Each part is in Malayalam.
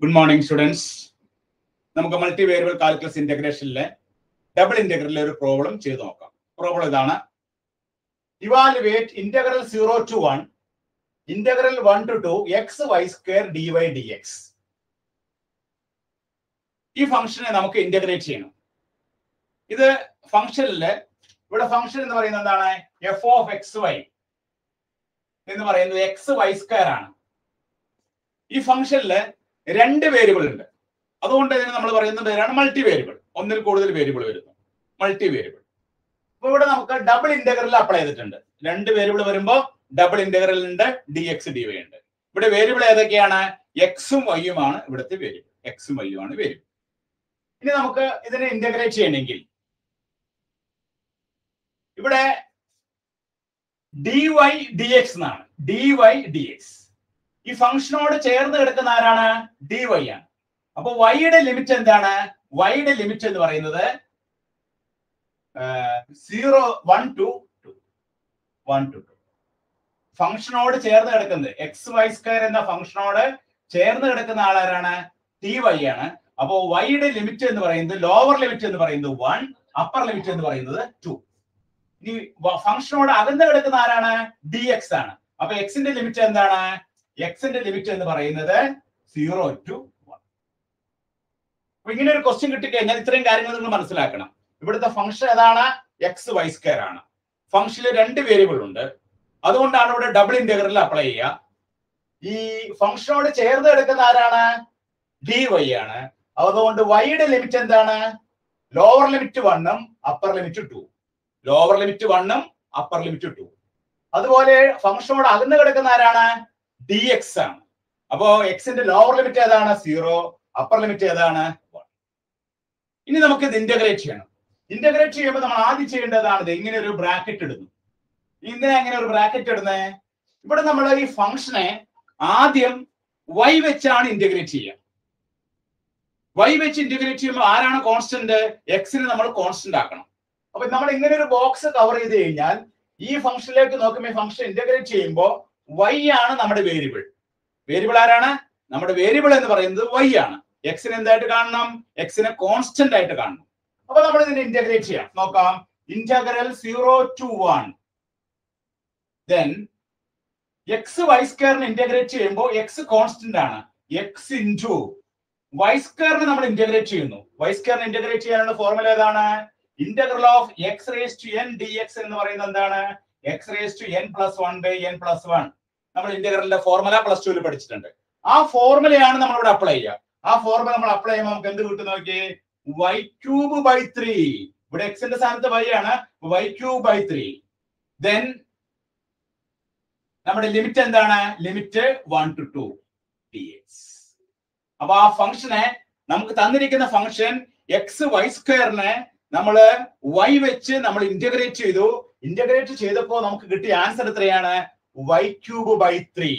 Good morning, students. നമുക്ക് multivariable calculus integration-ലെ double integral ഒരു problem ചെയ്തു നോക്കാം. Problem ഇതാണ്. Evaluate integral 0 to 1, integral 1 to 2 x y square dy dx. ഈ ഫംഗ്ഷനെ നമുക്ക് ഇന്റഗ്രേറ്റ് ചെയ്യണം. ഇത് ഫംഗ്ഷനിലെ ഇവിടെ ഫംഗ്ഷൻ എന്ന് പറയുന്നത് എന്താണ്? f of xy എന്ന് പറയുന്നത് xy സ്ക്വയർ ആണ്. ഈ ഫംഗ്ഷനിൽ രണ്ട് വേരിയബിൾ ഉണ്ട്. അതുകൊണ്ട് ഇതിനെ നമ്മൾ പറയുന്ന പേരാണ് മൾട്ടി വേരിയബിൾ. ഒന്നിൽ കൂടുതൽ വേരിയബിൾ വരുന്നു, മൾട്ടി വേരിയബിൾ. അപ്പൊ ഇവിടെ നമുക്ക് ഡബിൾ ഇന്റഗ്രൽ അപ്ലൈ ചെയ്തിട്ടുണ്ട്. രണ്ട് വേരിയബിൾ വരുമ്പോൾ ഡബിൾ ഇന്റഗ്രൽ ഉണ്ട്, ഡി എക്സ് ഡി വൈ ഉണ്ട്. ഇവിടെ വേരിയബിൾ ഏതൊക്കെയാണ്? എക്സും വൈയുമാണ് ഇവിടുത്തെ വേരിയബിൾ. എക്സും വൈയും ആണ് വേരിയബിൾ. ഇനി നമുക്ക് ഇതിനെ ഇന്റഗ്രേറ്റ് ചെയ്യണമെങ്കിൽ ഇവിടെ dy dx എന്നാണ്. dy dx ഈ ഫംഗ്ഷനോട് ചേർന്ന് കിടക്കുന്ന ആരാണ്? dy ആണ്. അപ്പൊ y-യുടെ ലിമിറ്റ് എന്താണ്? y-യുടെ ലിമിറ്റ് എന്ന് പറയുന്നത് 0 1 to 2 1 to 2. ഫംഗ്ഷനോട് ചേർന്ന് കിടക്കുന്നത് എക്സ് വൈ സ്ക്വയർ എന്ന ഫംഗ്ഷനോട് ചേർന്ന് കിടക്കുന്ന ആളാരാണ്? dy ആണ്. അപ്പോ y-യുടെ ലിമിറ്റ് എന്ന് പറയുന്നത് ലോവർ ലിമിറ്റ് എന്ന് പറയുന്നത് 1, അപ്പർ ലിമിറ്റ് എന്ന് പറയുന്നത് 2. ഇനി ഫംഗ്ഷനോട് അകന്ന് കിടക്കുന്ന ആരാണ്? dx ആണ്. അപ്പൊ എക്സിന്റെ ലിമിറ്റ് എന്താണ്? എക്സിന്റെ ലിമിറ്റ് എന്ന് പറയുന്നത് 0 to 1. അപ്പൊ ഇങ്ങനെ ഒരു ക്വസ്റ്റ്യൻ കിട്ടിക്കഴിഞ്ഞാൽ ഇത്രയും കാര്യങ്ങൾ നിങ്ങൾ മനസ്സിലാക്കണം. ഇവിടുത്തെ ഫംഗ്ഷൻ ഏതാണ്? എക്സ് വൈ സ്ക്വയർ ആണ്. ഫംഗ്ഷനിൽ രണ്ട് വേരിയബിൾ ഉണ്ട്. അതുകൊണ്ടാണ് ഇവിടെ ഡബിൾ ഇന്റഗ്രൽ അപ്ലൈ ചെയ്യുക. ഈ ഫംഗ്ഷനോട് ചേർന്ന് കിടക്കുന്ന ആരാണ്? dy ആണ്. അതുകൊണ്ട് y-യുടെ ലിമിറ്റ് എന്താണ്? ലോവർ ലിമിറ്റ് 1ഉം അപ്പർ ലിമിറ്റ് 2. ലോവർ ലിമിറ്റ് 1ഉം അപ്പർ ലിമിറ്റ് 2. അതുപോലെ ഫംഗ്ഷനോട് അകന്ന് കിടക്കുന്ന ആരാണ്? dx ആണ്. അപ്പോ എക്സിന്റെ ലോവർ ലിമിറ്റ് ഏതാണ്? 0, അപ്പർ ലിമിറ്റ് ഏതാണ്? 1. ഇനി നമുക്ക് ഇത് ഇന്റഗ്രേറ്റ് ചെയ്യണം. ഇന്റഗ്രേറ്റ് ചെയ്യുമ്പോൾ നമ്മൾ ആദ്യം ചെയ്യേണ്ടതാണ് ഇങ്ങനെ ഒരു ബ്രാക്കറ്റ് ഇടുന്നു. ഇങ്ങനെ എങ്ങനെ ഒരു ബ്രാക്കറ്റ് ഇടുന്നേ? ഇവിടെ നമ്മൾ ഈ ഫംഗ്ഷനെ ആദ്യം y വെച്ചാണ് ഇന്റഗ്രേറ്റ് ചെയ്യുക. y വെച്ച് ഇന്റഗ്രേറ്റ് ചെയ്യുമ്പോൾ ആരാണ് കോൺസ്റ്റന്റ്? എക്സിനെ നമ്മൾ കോൺസ്റ്റന്റ് ആക്കണം. അപ്പൊ നമ്മൾ ഇങ്ങനെ ഒരു ബോക്സ് കവർ ചെയ്ത് കഴിഞ്ഞാൽ ഈ ഫംഗ്ഷനിലേക്ക് നോക്കുമ്പോൾ ഈ ഫംഗ്ഷൻ ഇന്റഗ്രേറ്റ് ചെയ്യുമ്പോൾ y ആണ് നമ്മുടെ വേരിയബിൾ. വേരിയബിൾ ആരാണ്? നമ്മുടെ വേരിയബിൾ എന്ന് പറയുന്നത് y ആണ്. എക്സിനെ എന്തായിട്ട് കാണണം? എക്സിനെ കോൺസ്റ്റന്റ് ആയിട്ട് കാണണം. അപ്പൊ നമ്മൾ ഇതിനെ ഇന്റഗ്രേറ്റ് ചെയ്യാം. നോക്കാം. Integral 0 to 1. Then x y സ്ക്വയറിനെ ഇന്റഗ്രേറ്റ് ചെയ്യുമ്പോൾ എക്സ് കോൺസ്റ്റന്റ് ആണ്. എക്സ് ഇൻറ്റു വൈ സ്ക്വയറിനെ നമ്മൾ ഇന്റഗ്രേറ്റ് ചെയ്യുന്നു. വൈ സ്ക്വയറിനെ ഇന്റഗ്രേറ്റ് ചെയ്യാനുള്ള ഫോർമുല ഏതാണ്? Integral of x raise to n d x എന്ന് പറയുന്നത് എന്താണ്? X raise to n plus 1 by n plus 1. നമ്മൾ ഇന്റഗ്രലിന്റെ ഫോർമുല പ്ലസ് 2 പഠിച്ചിട്ടുണ്ട്. ആ ഫോർമുലയാണ് നമ്മൾ ഇവിടെ അപ്ലൈ ചെയ്യുക. ആ ഫോർമുല നമ്മൾ അപ്ലൈ ചെയ്യുമ്പോൾ നമുക്ക് എന്ത് കിട്ടും നോക്കി? y cube by 3. ഇവിടെ എക്സിന്റെ സ്ഥാനത്ത് y ആണ്. y cube by 3. ദെൻ നമ്മുടെ ലിമിറ്റ് എന്താണ്? Limit 1 to 2 dx. അപ്പൊ ആ ഫംഗ്ഷനെ നമുക്ക് തന്നിരിക്കുന്ന ഫംഗ്ഷൻ എക്സ് വൈ സ്ക്വയറിനെ നമ്മൾ y വെച്ച് നമ്മൾ ഇന്റഗ്രേറ്റ് ചെയ്തു. ഇന്റഗ്രേറ്റ് ചെയ്തപ്പോൾ നമുക്ക് കിട്ടിയ ആൻസർ എത്രയാണ്? y cube by 3.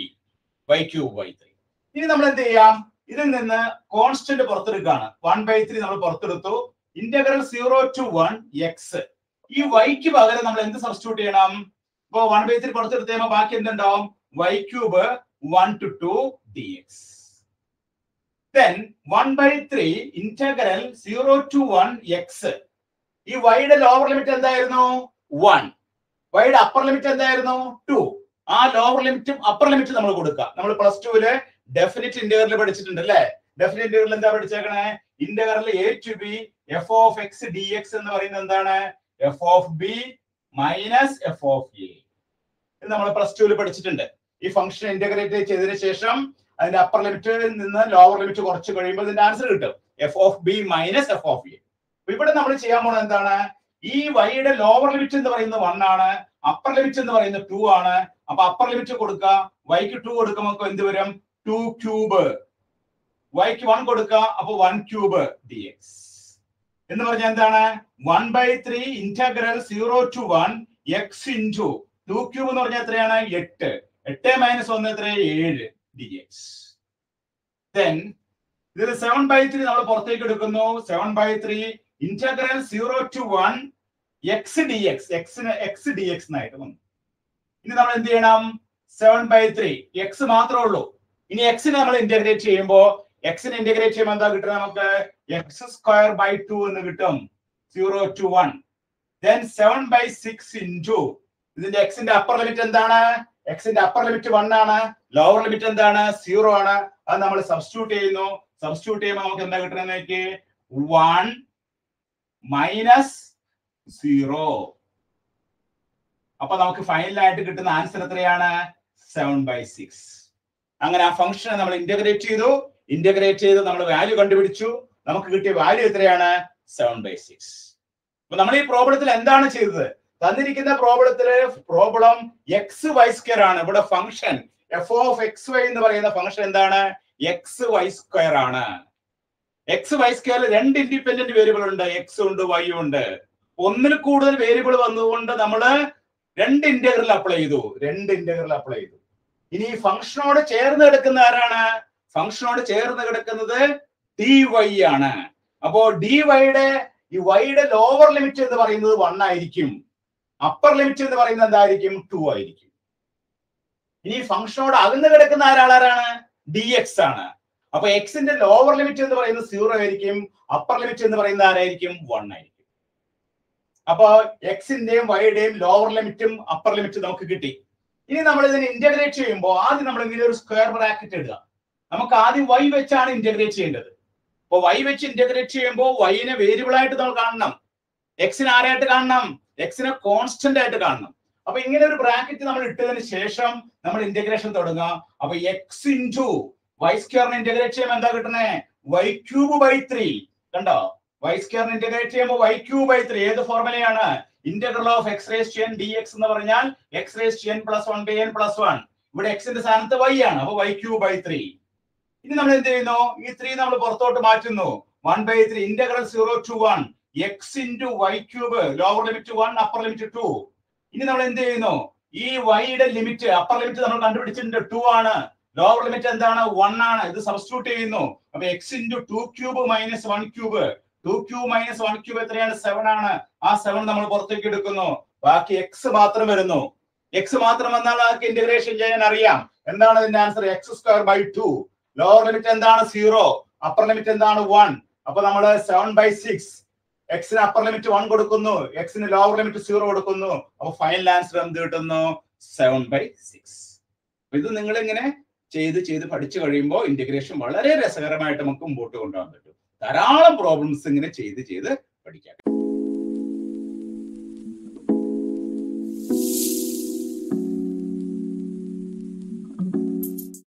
y cube by 3. ഇനി നമ്മൾ എന്ത് ചെയ്യാം? ഇതിൽ നിന്ന് കോൺസ്റ്റന്റ് പുറത്തെടുക്കുകയാണ്. 1/3 നമ്മൾ പുറത്തെടുത്തു. Integral 0 to 1 x. ഈ y-ക്ക് പകരം നമ്മൾ എന്ത് സബ്സ്റ്റിറ്റ്യൂട്ട് ചെയ്യണം? ഇപ്പൊ 1/3 പുറത്തെടുത്ത് കഴിയുമ്പോൾ ബാക്കി എന്തുണ്ടാവും? y cube 1 to 2 dx. Then 1/3 integral 0 to 1 x. ഈ y-യുടെ ലോവർ ലിമിറ്റ് എന്തായിരുന്നു? 1. y-യുടെ അപ്പർ ലിമിറ്റ് എന്തായിരുന്നു? 2. ആ ലോവർ ലിമിറ്റും അപ്പർ ലിമിറ്റും നമ്മൾ കൊടുക്കുക. നമ്മൾ പ്ലസ് 2 ഡെഫിനിറ്റ് ഇന്റഗ്രൽ പഠിച്ചിട്ടുണ്ട് അല്ലേ? ഡെഫിനിറ്റ് ഇന്റഗ്രൽ എന്താ പഠിച്ചേക്കണേ? Integral a to b f of x dx എന്ന് പറയുന്നത് എന്താണ്? f of b minus f of a. ഇത് നമ്മൾ പ്ലസ് 2 പഠിച്ചിട്ടുണ്ട്. ഈ ഫംഗ്ഷൻ ഇന്റഗ്രേറ്റ് ചെയ്തതിനു ശേഷം അതിന്റെ അപ്പർ ലിമിറ്റിൽ നിന്ന് ലോവർ ലിമിറ്റ് കുറച്ച് കഴിയുമ്പോൾ ഇതിന്റെ ആൻസർ കിട്ടും. f of b minus f of a. ഇവിടെ നമ്മൾ ചെയ്യാൻ പോകുന്നത് എന്താണ്? ഈ y-യുടെ ലോവർ ലിമിറ്റ് എന്ന് പറയുന്നത് 1 ആണ്. അപ്പർ ലിമിറ്റ് എന്ന് പറയുന്നത് 2 ആണ്. അപ്പൊ അപ്പർ ലിമിറ്റ് കൊടുക്കുക. y-ക്ക് 2 കൊടുക്കുമ്പോൾ എന്ത് വരും? 2 ക്യൂബ്. y-ക്ക് 1 കൊടുക്കുക. അപ്പൊ 1 ക്യൂബ് dx എന്ന് പറഞ്ഞാൽ എന്താണ്? 1/3 integral 0 to 1 x into 2 cube എന്ന് പറഞ്ഞാൽ എത്രയാണ്? 8. 8 മൈനസ് 1 എത്ര? 7 dx. Then ഇതിൽ 7/3 നമ്മൾ പുറത്തേക്ക് എടുക്കുന്നു. 7/3 integral 0 to 1 x dx. x dx എന്നായിട്ട് വന്നു. ഇനി നമ്മൾ എന്ത് ചെയ്യണം? 7/3 x മാത്രമേ ഉള്ളൂ. ഇനി x നെ നമ്മൾ ഇന്റഗ്രേറ്റ് ചെയ്യുമ്പോൾ എക്സിനെ ഇന്റഗ്രേറ്റ് ചെയ്യുമ്പോൾ എന്താ കിട്ടുക നമുക്ക് x²/2 എന്ന് കിട്ടും 0 to 1. Then 7/6 into ഇതിന്റെ എക്സിന്റെ അപ്പർ ലിമിറ്റ് എന്താണ്? എക്സിന്റെ അപ്പർ ലിമിറ്റ് 1 ആണ്, ലോവർ ലിമിറ്റ് എന്താണ്? 0 ആണ്. അത് നമ്മൾ സബ്സ്റ്റിറ്റ്യൂട്ട് ചെയ്യുന്നു. സബ്സ്റ്റിറ്റ്യൂട്ട് ചെയ്യുമ്പോൾ നമുക്ക് എന്താ കിട്ടുന്നത്? 1 - 0. അപ്പൊ നമുക്ക് ഫൈനലായിട്ട് കിട്ടുന്ന ആൻസർ എത്രയാണ്? 7/6. അങ്ങനെ ആ ഫംഗ്ഷനെ നമ്മൾ ഇന്റഗ്രേറ്റ് ചെയ്തു. ഇന്റഗ്രേറ്റ് ചെയ്ത് നമ്മൾ വാല്യൂ കണ്ടുപിടിച്ചു. നമുക്ക് കിട്ടിയ വാല്യൂ എത്രയാണ്? 7/6. അപ്പൊ നമ്മൾ ഈ പ്രോബ്ലത്തിൽ എന്താണ് ചെയ്തത്? തന്നിരിക്കുന്ന പ്രോബ്ലം x/y² ആണ്. ഇവിടെ ഫംഗ്ഷൻ f(x, y) എന്ന് പറയുന്ന ഫംഗ്ഷൻ എന്താണ്? x/y² ആണ്. x/y² രണ്ട് ഇൻഡിപെൻഡന്റ് വേരിയബിൾ ഉണ്ട്, x ഉണ്ട്, y ഉണ്ട്. ഒന്നിൽ കൂടുതൽ വേരിയബിൾ വന്നതുകൊണ്ട് നമ്മൾ രണ്ട് ഇന്റഗ്രൽ അപ്ലൈ ചെയ്തു. ഇനി ഈ ഫംഗ്ഷനോട് ചേർന്ന് കിടക്കുന്ന ആരാണ്? ഫംഗ്ഷനോട് ചേർന്ന് കിടക്കുന്നത് dy ആണ്. അപ്പോ ഡിവൈയുടെ ഈ വൈയുടെ ലോവർ ലിമിറ്റ് എന്ന് പറയുന്നത് 1 ആയിരിക്കും. അപ്പർ ലിമിറ്റ് എന്ന് പറയുന്നത് എന്തായിരിക്കും? 2 ആയിരിക്കും. ഇനി ഫംഗ്ഷനോട് അകന്ന് കിടക്കുന്ന ആരാണ്? dx ആണ്. അപ്പൊ എക്സിന്റെ ലോവർ ലിമിറ്റ് എന്ന് പറയുന്നത് 0 ആയിരിക്കും. അപ്പർ ലിമിറ്റ് എന്ന് പറയുന്നത് ആരായിരിക്കും? 1 ആയിരിക്കും. അപ്പൊ എക്സിന്റെയും വൈയുടെയും ലോവർ ലിമിറ്റും അപ്പർ ലിമിറ്റും നമുക്ക് കിട്ടി. ഇനി നമ്മൾ ഇതിനെ ഇന്റഗ്രേറ്റ് ചെയ്യുമ്പോൾ ആദ്യം നമ്മൾ ഇങ്ങനെ ഒരു സ്ക്വയർ ബ്രാക്കറ്റ് ഇടുക. നമുക്ക് ആദ്യം y വെച്ചാണ് ഇന്റഗ്രേറ്റ് ചെയ്യേണ്ടത്. അപ്പൊ y വെച്ച് ഇന്റഗ്രേറ്റ് ചെയ്യുമ്പോൾ yനെ വേരിയബിൾ ആയിട്ട് നമ്മൾ കാണണം. എക്സിനെ ആരായിട്ട് കാണണം? എക്സിനെ കോൺസ്റ്റന്റ് ആയിട്ട് കാണണം. അപ്പൊ ഇങ്ങനെ ഒരു ബ്രാക്കറ്റ് നമ്മൾ ഇട്ടതിന് ശേഷം നമ്മൾ ഇന്റഗ്രേഷൻ തുടങ്ങുക. അപ്പൊ x into y² ഇന്റഗ്രേറ്റ് ചെയ്യുമ്പോൾ എന്താ കിട്ടുന്നേ? y³/3. കണ്ടോ? y² ഇന്റഗ്രേറ്റ് ചെയ്യുമ്പോൾ y³/3. ഏത് ഫോർമുലയാണ്? ഇന്റഗ്രൽ ഓഫ് x⁻n dx എന്ന് പറഞ്ഞാൽ x⁻n + 1/n+1. ഇവിടെ എക്സിന്റെ സ്ഥാനത്ത് y ആണ്. അപ്പൊ y³/3. ഇനി നമ്മൾ എന്ത് ചെയ്യുന്നു? ഈ 3 നമ്മൾ പുറത്തോട്ട് മാറ്റുന്നു. 1/3 integral 0 to 1 x into y³, lower limit 1, upper limit 2. ഇനി നമ്മൾ എന്ത് ചെയ്യുന്നു? ഈ y-യുടെ ലിമിറ്റ്, അപ്പർ ലിമിറ്റ് നമ്മൾ കണ്ടുപിടിച്ചിട്ടുണ്ട് 2 ആണ്. ലോവർ ലിമിറ്റ് എന്താണ്? 1 ആണ്. ഇത് സബ്സ്റ്റിറ്റ്യൂട്ട് ചെയ്യുന്നു. അപ്പൊ x into 2³ - 1³ 2³ - 1³ എത്രയാണ്? 7 ആണ്. ആ 7 നമ്മൾ പുറത്തേക്ക് എടുക്കുന്നു. ബാക്കി x മാത്രം വരുന്നു. x മാത്രം വന്നാൽ നമുക്ക് ഇന്റഗ്രേഷൻ ചെയ്യാൻ അറിയാം. എന്താണ് ഇതിന്റെ ആൻസർ? x²/2. ലോവർ ലിമിറ്റ് എന്താണ്? 0. അപ്പർ ലിമിറ്റ് എന്താണ്? 1. അപ്പൊ നമ്മൾ 7/6. എക്സിന് അപ്പർ ലിമിറ്റ് 1 കൊടുക്കുന്നു, എക്സിന് ലോവർ ലിമിറ്റ് 0 കൊടുക്കുന്നു. അപ്പൊ ഫൈനൽ ആൻസർ എന്ത് കിട്ടുന്നു? 7/6. ഇത് നിങ്ങൾ ഇങ്ങനെ ചെയ്ത് പഠിച്ചു കഴിയുമ്പോൾ ഇന്റഗ്രേഷൻ വളരെ രസകരമായിട്ട് നമുക്ക് മുമ്പോട്ട് കൊണ്ടുപോകാൻ പറ്റും. ധാരാളം പ്രോബ്ലംസ് ഇങ്ങനെ ചെയ്ത് പഠിക്കാം.